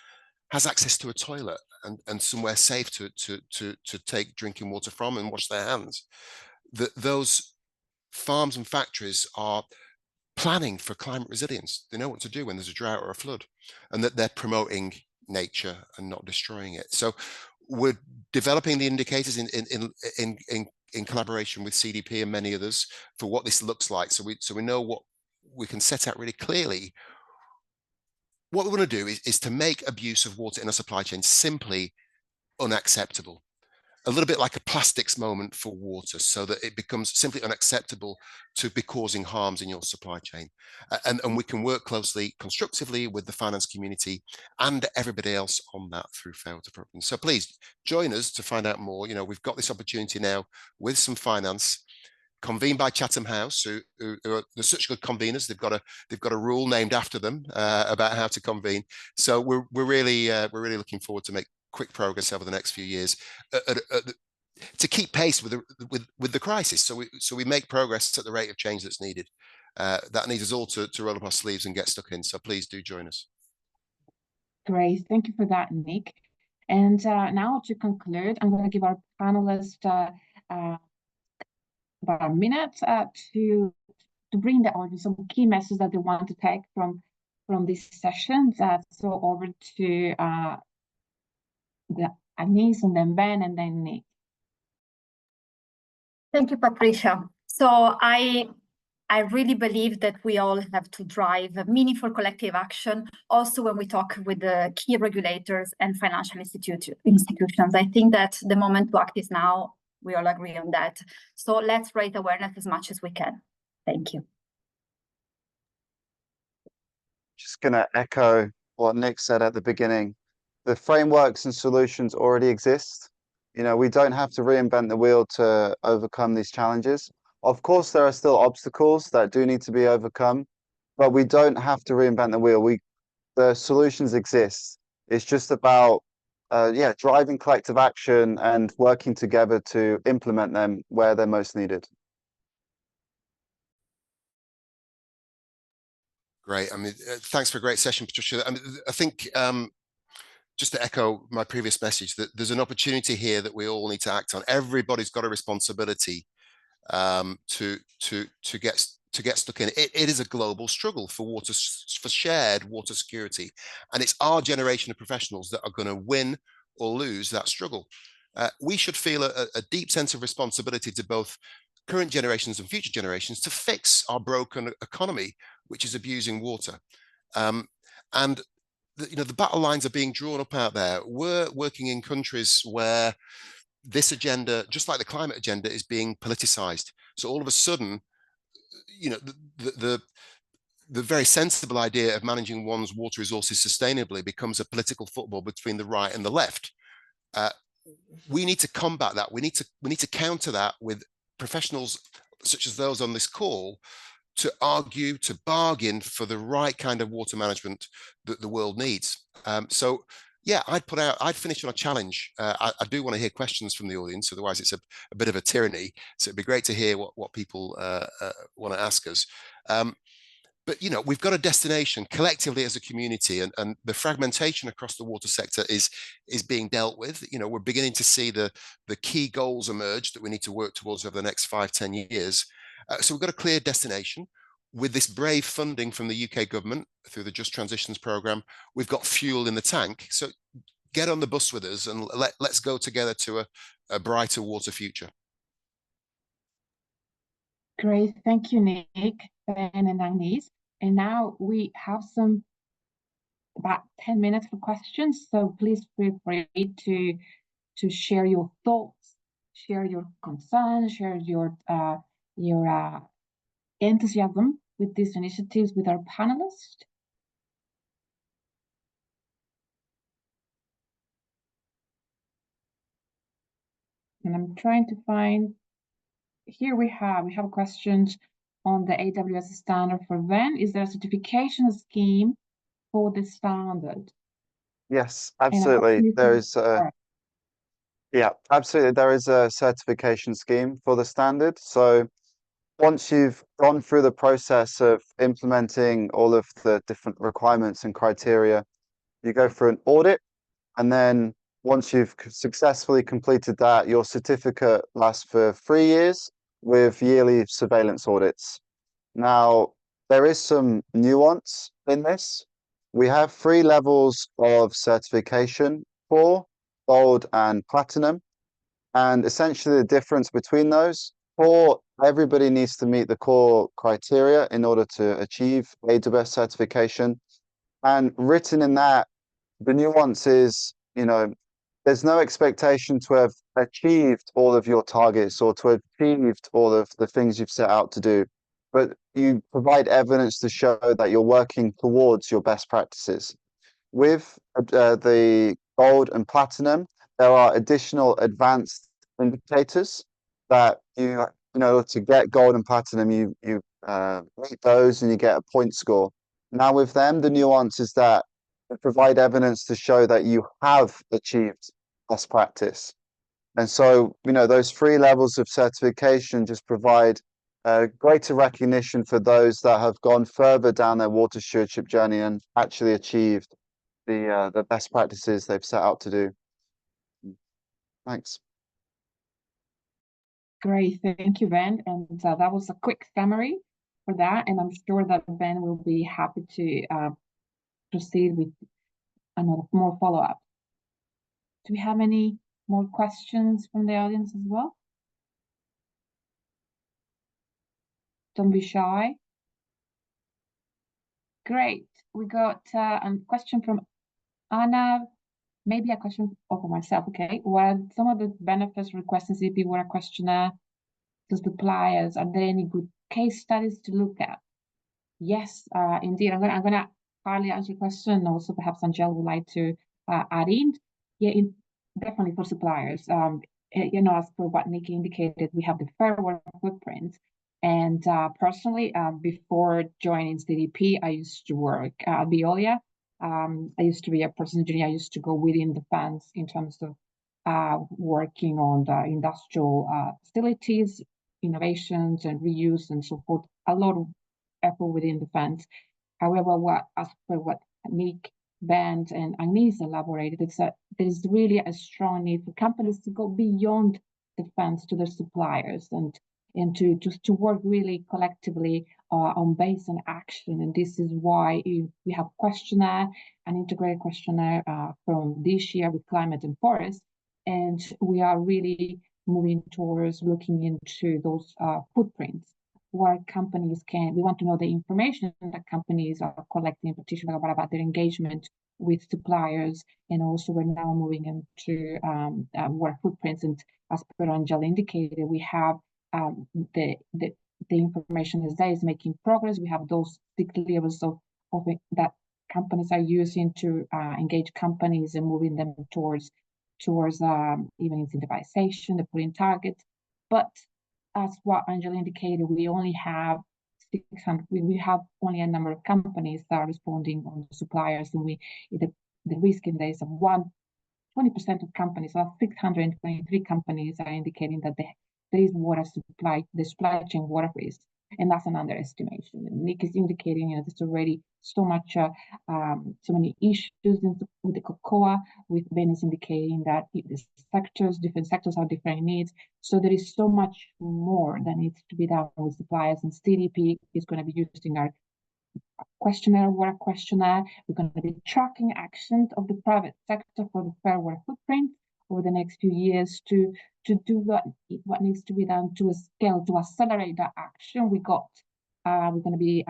has access to a toilet and somewhere safe to take drinking water from and wash their hands. That those farms and factories are planning for climate resilience. They know what to do when there's a drought or a flood, and that they're promoting nature and not destroying it. So we're developing the indicators in collaboration with CDP and many others for what this looks like. So we know what we can set out really clearly. What we want to do is to make abuse of water in a supply chain simply unacceptable. A little bit like a plastics moment for water, so that it becomes simply unacceptable to be causing harms in your supply chain. And we can work closely, constructively with the finance community and everybody else on that through Fair Water Performance. So please join us to find out more. You know, we've got this opportunity now with some finance, convened by Chatham House, who are such good conveners. They've got a rule named after them about how to convene. So we're really looking forward to make quick progress over the next few years to keep pace with the crisis. So we make progress at the rate of change that's needed. That needs us all to roll up our sleeves and get stuck in. So please do join us. Great, thank you for that, Nick. And now to conclude, I'm going to give our panelists about a minute to bring the audience some key messages that they want to take from this session. So over to Agnès, and then Ben, and then Nick. Thank you, Patricia. So I really believe that we all have to drive a meaningful collective action, also when we talk with the key regulators and financial institutions. I think that the moment to act is now. We all agree on that. So let's raise awareness as much as we can. Thank you. Just going to echo what Nick said at the beginning. The frameworks and solutions already exist. You know, we don't have to reinvent the wheel to overcome these challenges. Of course, there are still obstacles that do need to be overcome, but we don't have to reinvent the wheel. The solutions exist. It's just about driving collective action and working together to implement them where they're most needed. Great. I mean, thanks for a great session, Patricia. I mean, I think just to echo my previous message, that there's an opportunity here that we all need to act on. Everybody's got a responsibility to get stuck in. It is a global struggle for shared water security, and it's our generation of professionals that are going to win or lose that struggle. We should feel a deep sense of responsibility to both current generations and future generations to fix our broken economy, which is abusing water. And the battle lines are being drawn up out there. We're working in countries where this agenda, just like the climate agenda, is being politicized. So all of a sudden, the very sensible idea of managing one's water resources sustainably becomes a political football between the right and the left. We need to combat that. We need to counter that with professionals such as those on this call to argue, to bargain for the right kind of water management that the world needs. So yeah, I'd finish on a challenge. I do want to hear questions from the audience, otherwise it's a bit of a tyranny. So it'd be great to hear what people want to ask us. But we've got a destination collectively as a community, and the fragmentation across the water sector is being dealt with. We're beginning to see the key goals emerge that we need to work towards over the next 5-10 years. So we've got a clear destination. With this brave funding from the UK government through the Just Transitions programme, we've got fuel in the tank. So get on the bus with us and let's go together to a brighter water future. Great, thank you, Nick, Ben, and Agnès. And now we have about 10 minutes for questions. So please feel free to share your thoughts, share your concerns, share your enthusiasm with these initiatives with our panelists. And I'm trying to find, here we have questions on the AWS standard for VEN. Is there a certification scheme for the standard? Yes, absolutely. There is absolutely. There is a certification scheme for the standard. So once you've gone through the process of implementing all of the different requirements and criteria, you go through an audit, and then once you've successfully completed that, your certificate lasts for 3 years with yearly surveillance audits. Now, there is some nuance in this. We have 3 levels of certification: core, gold, and platinum. And essentially the difference between those, core, everybody needs to meet the core criteria in order to achieve AWS certification. And written in that, the nuance is, there's no expectation to have achieved all of your targets or to have achieved all of the things you've set out to do, but you provide evidence to show that you're working towards your best practices. With the gold and platinum, there are additional advanced indicators that to get gold and platinum, you meet those and you get a point score. Now with them, the nuance is that they provide evidence to show that you have achieved best practice. And so, those 3 levels of certification just provide greater recognition for those that have gone further down their water stewardship journey and actually achieved the best practices they've set out to do. Thanks. Great, thank you, Ben. And that was a quick summary for that. And I'm sure that Ben will be happy to proceed with another more follow-up. Do we have any more questions from the audience as well? Don't be shy. Great. We got a question from Anna. Maybe a question for myself. Okay. What are some of the benefits requesting CDP water questionnaire to suppliers? Are there any good case studies to look at? Yes, indeed. I'm gonna partly answer your question, and also perhaps Angel would like to add in. Yeah, definitely for suppliers. You know, as per what Nikki indicated, we have the fair water footprint. And personally, before joining CDP, I used to work at Veolia. I used to be a process engineer. I used to go within the fence in terms of working on the industrial facilities, innovations, and reuse and so forth. A lot of effort within the fence. However, as per what Nick, Ben, and Agnes elaborated, it's that there is really a strong need for companies to go beyond the fence to their suppliers and to work really collectively on base and action. And this is why we have questionnaire, an integrated questionnaire from this year with climate and forest. And we are really moving towards looking into those footprints where companies we want to know the information that companies are collecting, in particular about their engagement with suppliers. And also we're now moving into work footprints. And as per Angela indicated, we have the information is making progress. We have those 6 levels of it that companies are using to engage companies and moving them towards even incentivization, the putting targets. But as what Angela indicated, we only have 600. We have only a number of companies that are responding on the suppliers, and the risk index of 20% of companies, so 623 companies are indicating that there is water supply, the supply chain water risk, and that's an underestimation. And Nick is indicating, there's already so so many issues with the cocoa. With Ben is indicating that different sectors have different needs. So there is so much more that needs to be done with suppliers, and CDP is going to be using our water questionnaire. We're going to be tracking actions of the private sector for the fair water footprint over the next few years to do what needs to be done to scale, to accelerate that action. We're going to be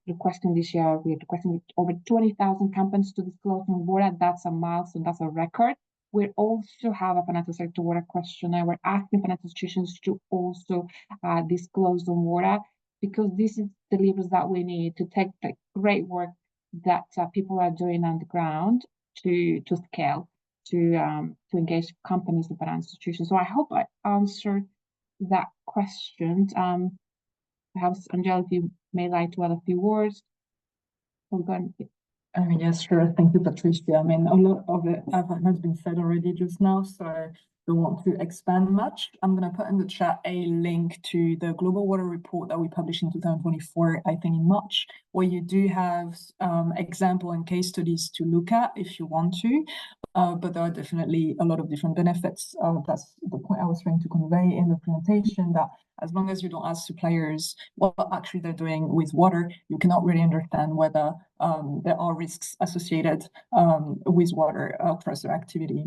requesting this year, we're requesting over 20,000 companies to disclose on water. That's a milestone, that's a record. We also have a financial sector water questionnaire. We're asking financial institutions to also disclose on water, because this is the levers that we need to take the great work that people are doing on the ground to scale, to engage companies and financial institutions. So I hope I answered that question. Perhaps, Angela, if you may like to add a few words. Yes, sure. Thank you, Patricia. I mean, a lot of it has been said already just now, so I don't want to expand much. I'm going to put in the chat a link to the Global Water Report that we published in 2024, I think in March, where you do have example and case studies to look at if you want to. But there are definitely a lot of different benefits. That's the point I was trying to convey in the presentation, that as long as you don't ask suppliers what actually they're doing with water, you cannot really understand whether there are risks associated with water across their activity.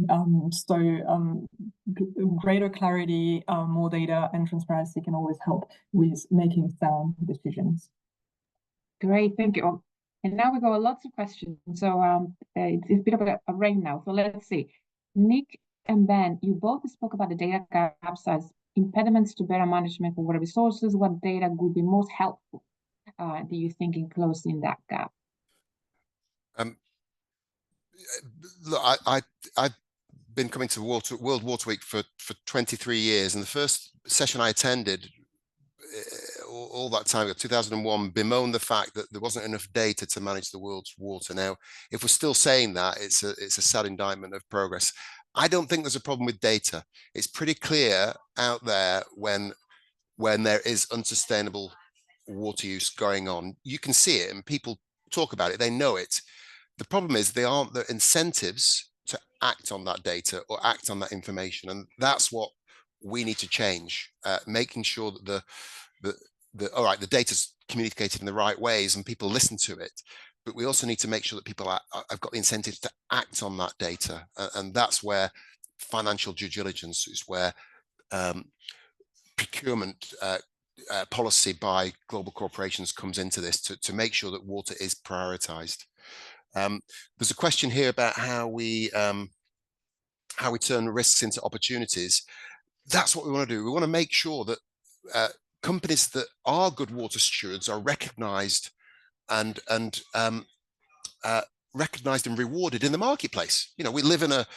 Greater clarity, more data, and transparency can always help with making sound decisions. Great, thank you. And now we got lots of questions. So it's a bit of a rain now. So let's see. Nick and Ben, you both spoke about the data gaps as impediments to better management of water resources. What data would be most helpful, do you think, in closing that gap? Look, I've been coming to World Water Week for 23 years, and the first session I attended all that time, 2001, bemoaned the fact that there wasn't enough data to manage the world's water. Now, if we're still saying that, it's a sad indictment of progress. I don't think there's a problem with data. It's pretty clear out there when there is unsustainable water use going on. You can see it, and people talk about it. They know it. The problem is there aren't the incentives to act on that data or act on that information. And that's what we need to change, making sure that all right, the data's communicated in the right ways and people listen to it, but we also need to make sure that people have got the incentives to act on that data. And that's where financial due diligence is, where procurement policy by global corporations comes into this to make sure that water is prioritized. There's a question here about how we turn risks into opportunities. That's what we want to do. We want to make sure that companies that are good water stewards are recognized and recognized and rewarded in the marketplace. You know, we live in a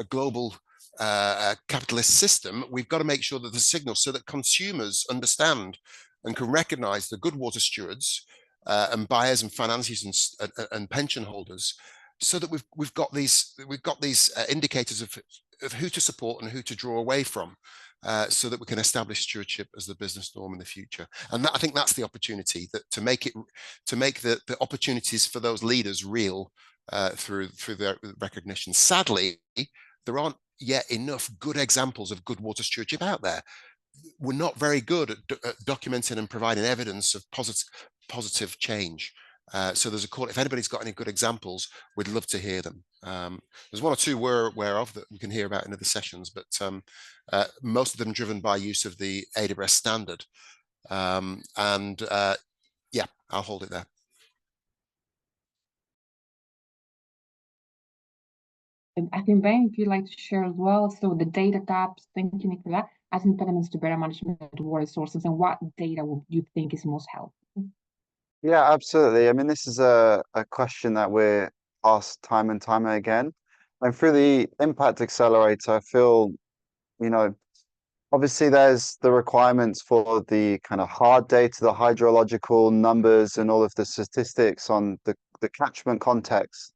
global capitalist system. We've got to make sure that the signals so that consumers understand and can recognize the good water stewards and buyers and financiers and pension holders, so that we've got these indicators of who to support and who to draw away from, so that we can establish stewardship as the business norm in the future. And I think that's the opportunity, that to make the opportunities for those leaders real through their recognition. Sadly, there aren't yet enough good examples of good water stewardship out there. We're not very good at documenting and providing evidence of positive change. So there's a call. If anybody's got any good examples, we'd love to hear them. There's one or two we're aware of that we can hear about in other sessions, but most of them driven by use of the AWS standard. Yeah, I'll hold it there. And I think, Ben, if you'd like to share as well, so the data gaps, thank you, Nicola, as impediments to better management of water sources, and what data would you think is most helpful? Yeah, absolutely. I mean, this is a question that we're asked time and time again. And through the Impact Accelerator, I feel, you know, obviously there's the requirements for the kind of hard data, the hydrological numbers and all of the statistics on the catchment context.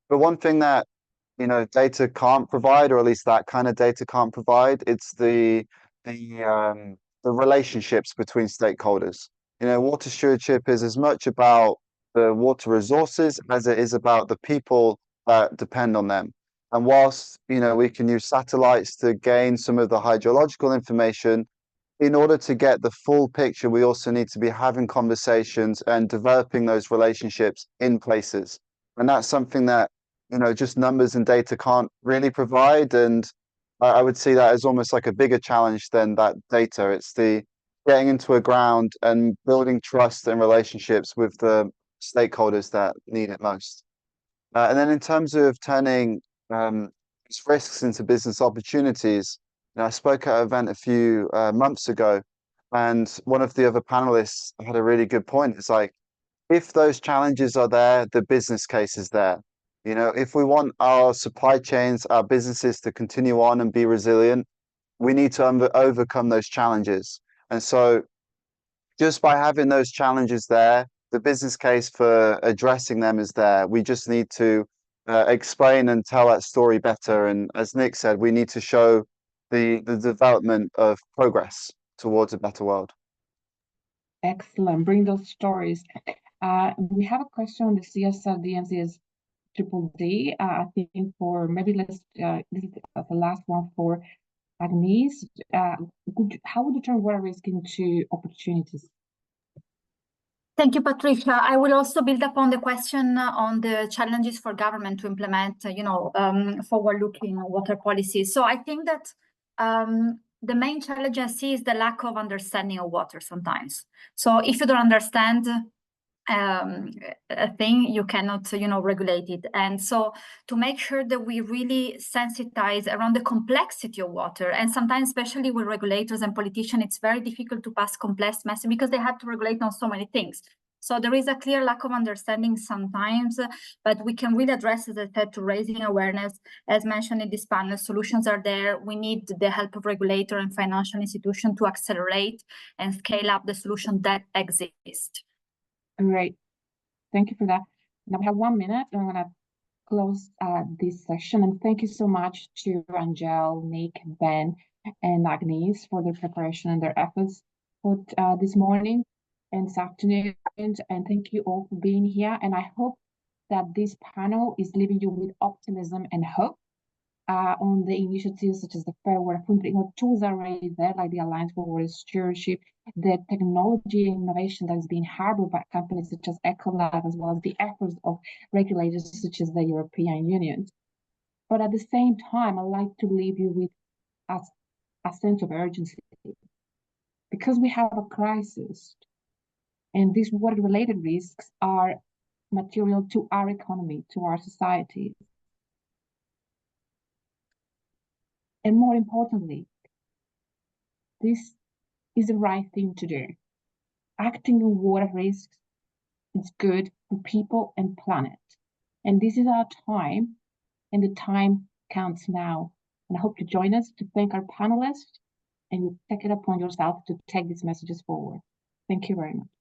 But one thing that, you know, data can't provide, or at least that kind of data can't provide, it's the relationships between stakeholders. You know, water stewardship is as much about the water resources as it is about the people that depend on them. And whilst, you know, we can use satellites to gain some of the hydrological information, in order to get the full picture, we also need to be having conversations and developing those relationships in places. And that's something that, you know, just numbers and data can't really provide. And I would see that as almost like a bigger challenge than that data. It's the getting into a ground and building trust and relationships with the stakeholders that need it most. And then in terms of turning risks into business opportunities, you know, I spoke at an event a few months ago, and one of the other panelists had a really good point. It's like, if those challenges are there, the business case is there. You know, if we want our supply chains, our businesses to continue on and be resilient, we need to overcome those challenges. And so just by having those challenges there, the business case for addressing them is there. We just need to explain and tell that story better. And as Nick said, we need to show the development of progress towards a better world. Excellent. Bring those stories. We have a question on the CSRD and CSDD. I think for maybe this is the last one for Agnes. How would you turn water risk into opportunities? Thank you, Patricia. I will also build upon the question on the challenges for government to implement, forward-looking water policies. So I think that the main challenge I see is the lack of understanding of water sometimes. So if you don't understand a thing, you cannot, regulate it. And so to make sure that we really sensitize around the complexity of water, and sometimes, especially with regulators and politicians, it's very difficult to pass complex message because they have to regulate on so many things. So there is a clear lack of understanding sometimes, but we can really address, as I said, to raising awareness. As mentioned in this panel, solutions are there. We need the help of regulator and financial institution to accelerate and scale up the solution that exist. Great. Thank you for that. Now we have 1 minute, and I'm going to close this session. And thank you so much to Angel, Nick, Ben, and Agnes for their preparation and their efforts for this morning and this afternoon. And thank you all for being here. And I hope that this panel is leaving you with optimism and hope on the initiatives such as the Fair Water Footprint. Tools are already there, like the Alliance for Water Stewardship, the technology and innovation that is being harbored by companies such as Ecolab, as well as the efforts of regulators such as the European Union. But at the same time, I'd like to leave you with a sense of urgency. Because we have a crisis, and these water-related risks are material to our economy, to our societies. And more importantly, this is the right thing to do. Acting on water risks is good for people and planet. And this is our time, and the time counts now. And I hope you join us to thank our panelists, and you take it upon yourself to take these messages forward. Thank you very much.